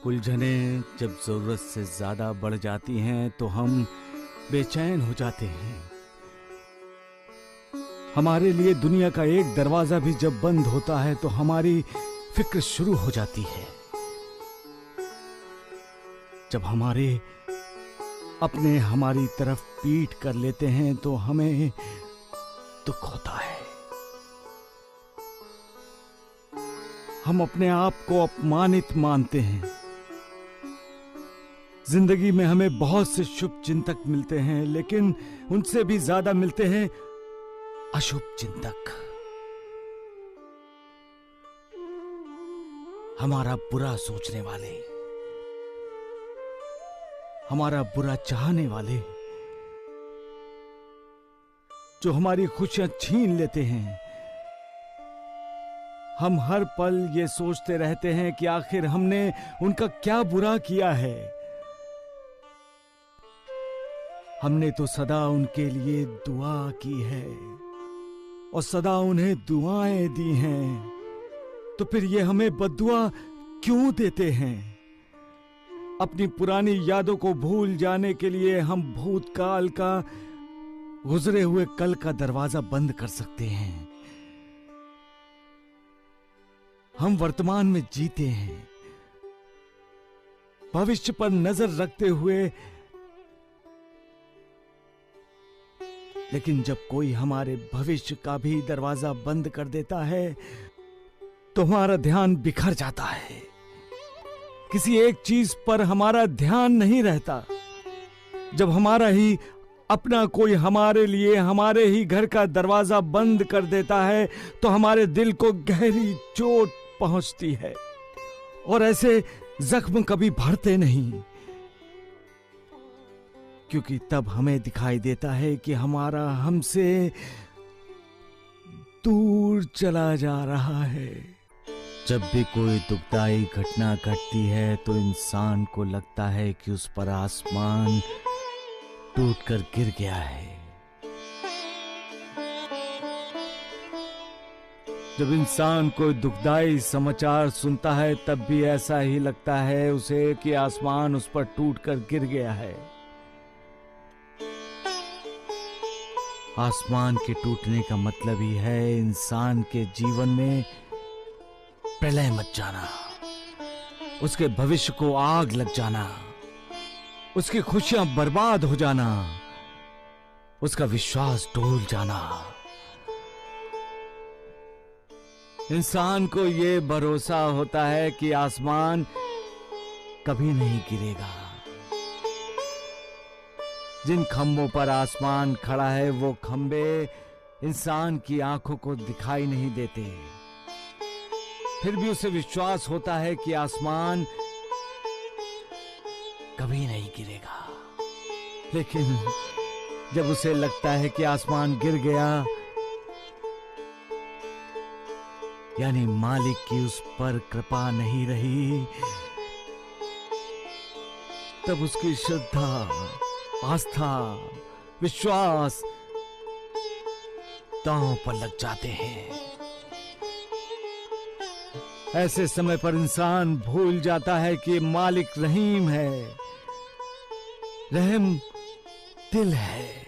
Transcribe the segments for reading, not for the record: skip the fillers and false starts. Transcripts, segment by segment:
उलझनें जब जरूरत से ज्यादा बढ़ जाती हैं तो हम बेचैन हो जाते हैं। हमारे लिए दुनिया का एक दरवाजा भी जब बंद होता है तो हमारी फिक्र शुरू हो जाती है। जब हमारे अपने हमारी तरफ पीठ कर लेते हैं तो हमें दुख होता है। हम अपने आप को अपमानित मानते हैं। जिंदगी में हमें बहुत से शुभ चिंतक मिलते हैं, लेकिन उनसे भी ज्यादा मिलते हैं अशुभ चिंतक। हमारा बुरा सोचने वाले, हमारा बुरा चाहने वाले, जो हमारी खुशियां छीन लेते हैं। हम हर पल ये सोचते रहते हैं कि आखिर हमने उनका क्या बुरा किया है। हमने तो सदा उनके लिए दुआ की है और सदा उन्हें दुआएं दी हैं, तो फिर ये हमें बद्दुआ क्यों देते हैं? अपनी पुरानी यादों को भूल जाने के लिए हम भूतकाल का, गुजरे हुए कल का दरवाजा बंद कर सकते हैं। हम वर्तमान में जीते हैं, भविष्य पर नजर रखते हुए, लेकिन जब कोई हमारे भविष्य का भी दरवाजा बंद कर देता है तो हमारा ध्यान बिखर जाता है। किसी एक चीज पर हमारा ध्यान नहीं रहता। जब हमारा ही अपना कोई हमारे लिए हमारे ही घर का दरवाजा बंद कर देता है तो हमारे दिल को गहरी चोट पहुंचती है, और ऐसे जख्म कभी भरते नहीं, क्योंकि तब हमें दिखाई देता है कि हमारा हमसे दूर चला जा रहा है। जब भी कोई दुखदाई घटना घटती है तो इंसान को लगता है कि उस पर आसमान टूटकर गिर गया है। जब इंसान कोई दुखदाई समाचार सुनता है तब भी ऐसा ही लगता है उसे कि आसमान उस पर टूटकर गिर गया है। आसमान के टूटने का मतलब ही है इंसान के जीवन में प्रलय मच जाना, उसके भविष्य को आग लग जाना, उसकी खुशियां बर्बाद हो जाना, उसका विश्वास डोल जाना। इंसान को यह भरोसा होता है कि आसमान कभी नहीं गिरेगा। जिन खंभों पर आसमान खड़ा है वो खंभे इंसान की आंखों को दिखाई नहीं देते, फिर भी उसे विश्वास होता है कि आसमान कभी नहीं गिरेगा। लेकिन जब उसे लगता है कि आसमान गिर गया, यानी मालिक की उस पर कृपा नहीं रही, तब उसकी श्रद्धा, आस्था, विश्वास दांव पर लग जाते हैं। ऐसे समय पर इंसान भूल जाता है कि मालिक रहीम है, रहम दिल है।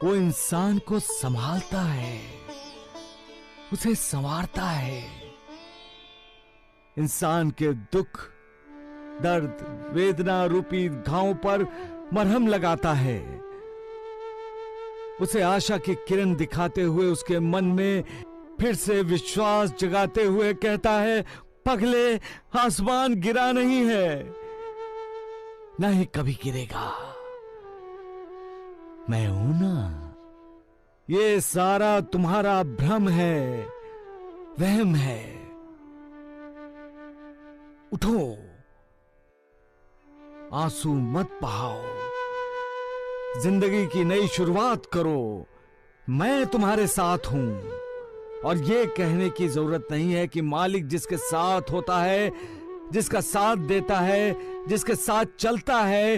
वो इंसान को संभालता है, उसे संवारता है। इंसान के दुख, दर्द, वेदना रूपी घावों पर मरहम लगाता है। उसे आशा की किरण दिखाते हुए उसके मन में फिर से विश्वास जगाते हुए कहता है, पगले, आसमान गिरा नहीं है, ना ही कभी गिरेगा। मैं हूं ना, ये सारा तुम्हारा भ्रम है, वहम है। उठो, आंसू मत बहाओ, जिंदगी की नई शुरुआत करो। मैं तुम्हारे साथ हूं। और ये कहने की जरूरत नहीं है कि मालिक जिसके साथ होता है, जिसका साथ देता है, जिसके साथ चलता है,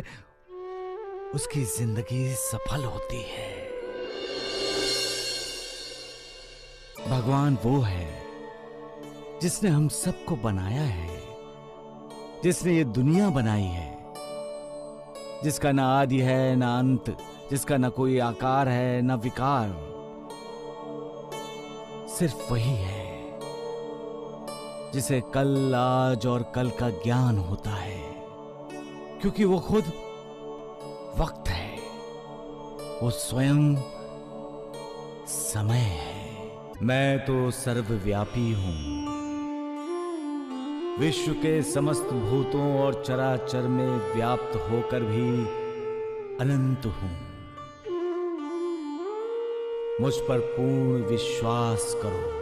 उसकी जिंदगी सफल होती है। भगवान वो है जिसने हम सबको बनाया है, जिसने ये दुनिया बनाई है, जिसका ना आदि है ना अंत, जिसका ना कोई आकार है ना विकार, सिर्फ वही है जिसे कल, आज और कल का ज्ञान होता है, क्योंकि वो खुद वक्त है, वो स्वयं समय है। मैं तो सर्वव्यापी हूं, विश्व के समस्त भूतों और चराचर में व्याप्त होकर भी अनंत हूं। मुझ पर पूर्ण विश्वास करो।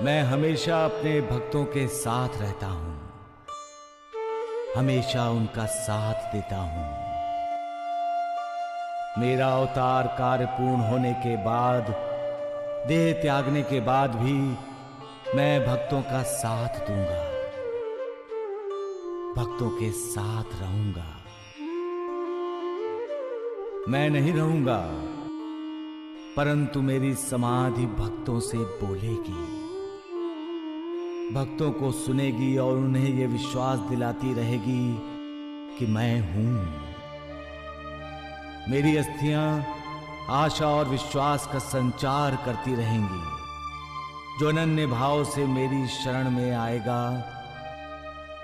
मैं हमेशा अपने भक्तों के साथ रहता हूं, हमेशा उनका साथ देता हूं। मेरा अवतार कार्य पूर्ण होने के बाद, देह त्यागने के बाद भी मैं भक्तों का साथ दूंगा, भक्तों के साथ रहूंगा। मैं नहीं रहूंगा, परंतु मेरी समाधि भक्तों से बोलेगी, भक्तों को सुनेगी और उन्हें यह विश्वास दिलाती रहेगी कि मैं हूं। मेरी अस्थियां आशा और विश्वास का संचार करती रहेंगी। जो अनन्य भाव से मेरी शरण में आएगा,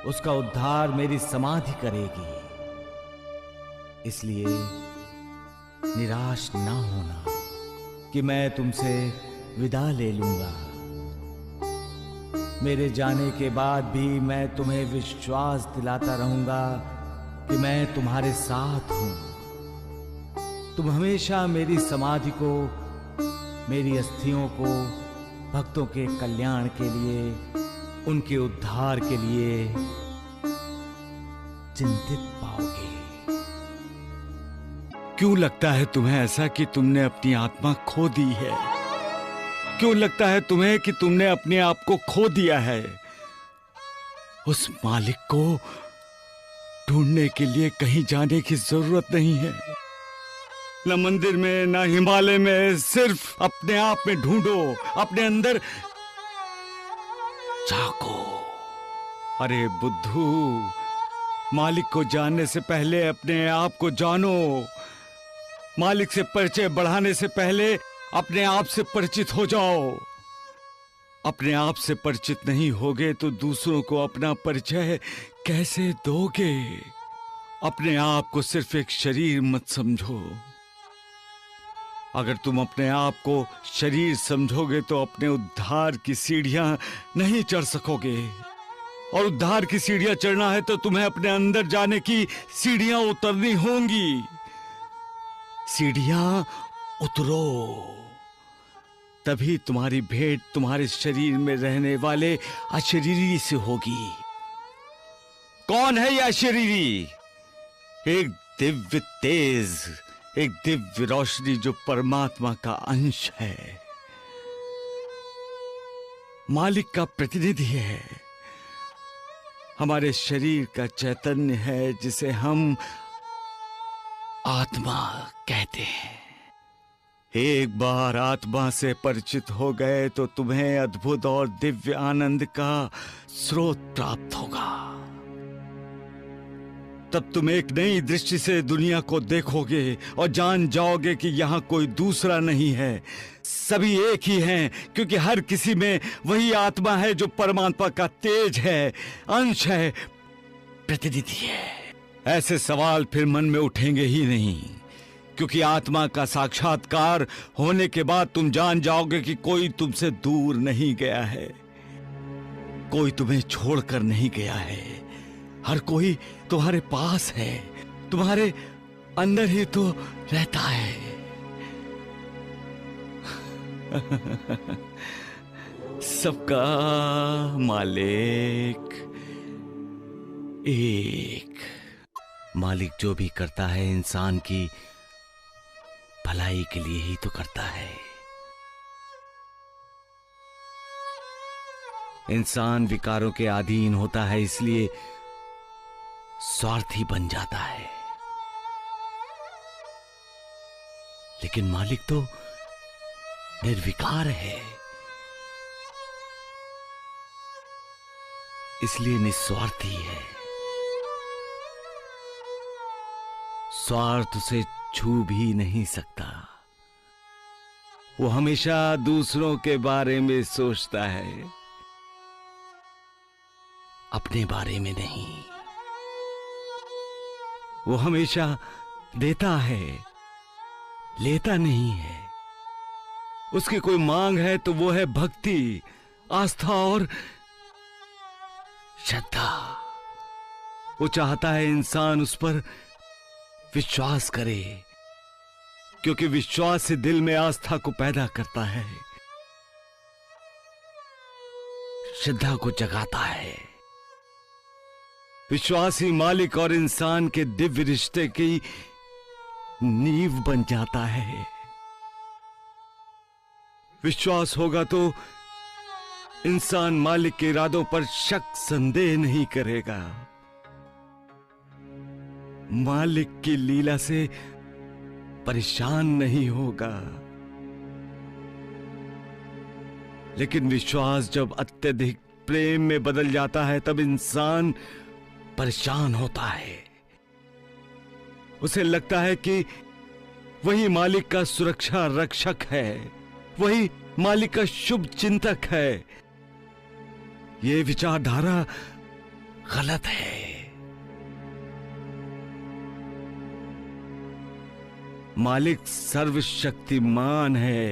उसका उद्धार मेरी समाधि करेगी। इसलिए निराश ना होना कि मैं तुमसे विदा ले लूंगा। मेरे जाने के बाद भी मैं तुम्हें विश्वास दिलाता रहूंगा कि मैं तुम्हारे साथ हूं। तुम हमेशा मेरी समाधि को, मेरी अस्थियों को भक्तों के कल्याण के लिए, उनके उद्धार के लिए चिंतित पाओगे। क्यों लगता है तुम्हें ऐसा कि तुमने अपनी आत्मा खो दी है? क्यों लगता है तुम्हें कि तुमने अपने आप को खो दिया है? उस मालिक को ढूंढने के लिए कहीं जाने की जरूरत नहीं है, न मंदिर में, न हिमालय में, सिर्फ अपने आप में ढूंढो, अपने अंदर झांको। अरे बुद्धू, मालिक को जानने से पहले अपने आप को जानो। मालिक से परिचय बढ़ाने से पहले अपने आप से परिचित हो जाओ। अपने आप से परिचित नहीं होगे तो दूसरों को अपना परिचय कैसे दोगे? अपने आप को सिर्फ एक शरीर मत समझो। अगर तुम अपने आप को शरीर समझोगे तो अपने उद्धार की सीढ़ियां नहीं चढ़ सकोगे। और उद्धार की सीढ़ियां चढ़ना है तो तुम्हें अपने अंदर जाने की सीढ़ियां उतरनी होंगी। सीढ़ियां उतरो, तभी तुम्हारी भेंट तुम्हारे शरीर में रहने वाले अशरीरी से होगी। कौन है यह अशरीरी? एक दिव्य तेज, एक दिव्य रोशनी जो परमात्मा का अंश है, मालिक का प्रतिनिधि है, हमारे शरीर का चैतन्य है, जिसे हम आत्मा कहते हैं। एक बार आत्मा से परिचित हो गए तो तुम्हें अद्भुत और दिव्य आनंद का स्रोत प्राप्त होगा। तब तुम एक नई दृष्टि से दुनिया को देखोगे और जान जाओगे कि यहां कोई दूसरा नहीं है, सभी एक ही हैं, क्योंकि हर किसी में वही आत्मा है जो परमात्मा का तेज है, अंश है, प्रतिनिधि है। ऐसे सवाल फिर मन में उठेंगे ही नहीं, क्योंकि आत्मा का साक्षात्कार होने के बाद तुम जान जाओगे कि कोई तुमसे दूर नहीं गया है, कोई तुम्हें छोड़कर नहीं गया है। हर कोई तुम्हारे पास है, तुम्हारे अंदर ही तो रहता है। सबका मालिक एक। मालिक जो भी करता है इंसान की भलाई के लिए ही तो करता है। इंसान विकारों के अधीन होता है, इसलिए स्वार्थी बन जाता है। लेकिन मालिक तो निर्विकार है। इसलिए निस्वार्थी है। स्वार्थ उसे छू भी नहीं सकता। वो हमेशा दूसरों के बारे में सोचता है, अपने बारे में नहीं। वो हमेशा देता है, लेता नहीं है। उसकी कोई मांग है तो वो है भक्ति, आस्था और श्रद्धा। वो चाहता है इंसान उस पर विश्वास करे, क्योंकि विश्वास से दिल में आस्था को पैदा करता है, श्रद्धा को जगाता है। विश्वास ही मालिक और इंसान के दिव्य रिश्ते की नींव बन जाता है। विश्वास होगा तो इंसान मालिक के इरादों पर शक संदेह नहीं करेगा, मालिक की लीला से परेशान नहीं होगा। लेकिन विश्वास जब अत्यधिक प्रेम में बदल जाता है तब इंसान परेशान होता है। उसे लगता है कि वही मालिक का सुरक्षा रक्षक है, वही मालिक का शुभ चिंतक है। यह विचारधारा गलत है। मालिक सर्वशक्तिमान है,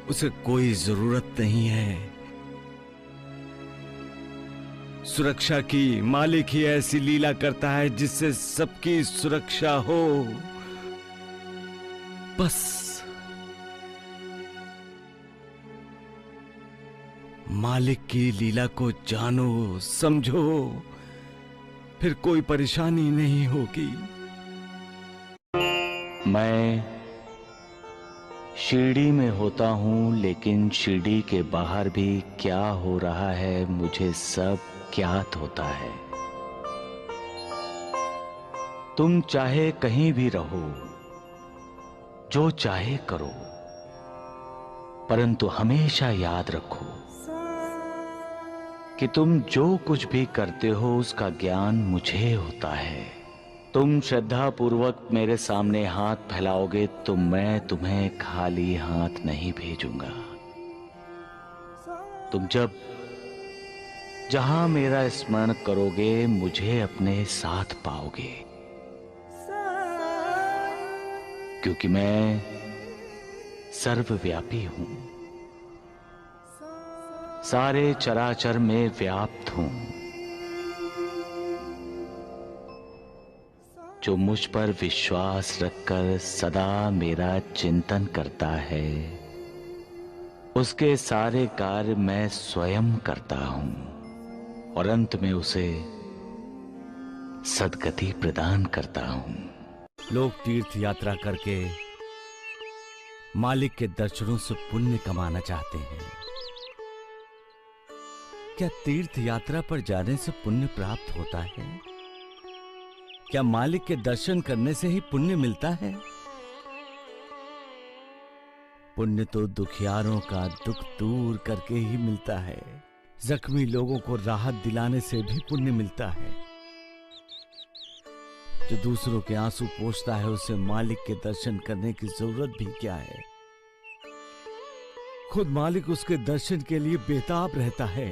उसे कोई जरूरत नहीं है सुरक्षा की। मालिक ही ऐसी लीला करता है जिससे सबकी सुरक्षा हो। बस मालिक की लीला को जानो, समझो, फिर कोई परेशानी नहीं होगी। मैं शिरडी में होता हूं, लेकिन शिरडी के बाहर भी क्या हो रहा है मुझे सब ज्ञात होता है। तुम चाहे कहीं भी रहो, जो चाहे करो, परंतु हमेशा याद रखो कि तुम जो कुछ भी करते हो उसका ज्ञान मुझे होता है। तुम श्रद्धा पूर्वक मेरे सामने हाथ फैलाओगे तो मैं तुम्हें खाली हाथ नहीं भेजूंगा। तुम जहां मेरा स्मरण करोगे मुझे अपने साथ पाओगे, क्योंकि मैं सर्वव्यापी हूं, सारे चराचर में व्याप्त हूं। जो मुझ पर विश्वास रखकर सदा मेरा चिंतन करता है, उसके सारे कार्य मैं स्वयं करता हूं और अंत में उसे सद्गति प्रदान करता हूं। लोग तीर्थ यात्रा करके मालिक के दर्शनों से पुण्य कमाना चाहते हैं। क्या तीर्थ यात्रा पर जाने से पुण्य प्राप्त होता है? क्या मालिक के दर्शन करने से ही पुण्य मिलता है? पुण्य तो दुखियारों का दुख दूर करके ही मिलता है। जख्मी लोगों को राहत दिलाने से भी पुण्य मिलता है। जो दूसरों के आंसू पोंछता है उसे मालिक के दर्शन करने की जरूरत भी क्या है? खुद मालिक उसके दर्शन के लिए बेताब रहता है।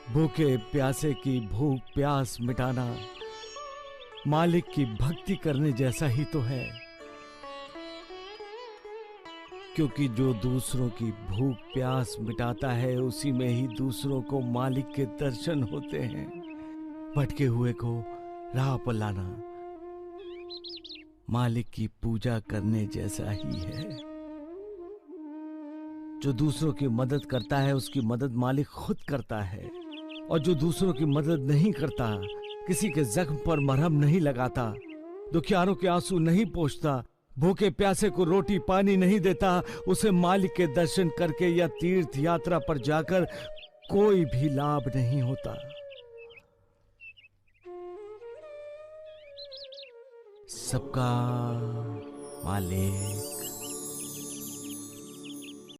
भूखे प्यासे की भूख प्यास मिटाना मालिक की भक्ति करने जैसा ही तो है, क्योंकि जो दूसरों की भूख प्यास मिटाता है उसी में ही दूसरों को मालिक के दर्शन होते हैं। भटके हुए को राह पर लाना मालिक की पूजा करने जैसा ही है। जो दूसरों की मदद करता है उसकी मदद मालिक खुद करता है, और जो दूसरों की मदद नहीं करता, किसी के जख्म पर मरहम नहीं लगाता, दुखियारों के आंसू नहीं पोंछता, भूखे प्यासे को रोटी पानी नहीं देता, उसे मालिक के दर्शन करके या तीर्थ यात्रा पर जाकर कोई भी लाभ नहीं होता। सबका मालिक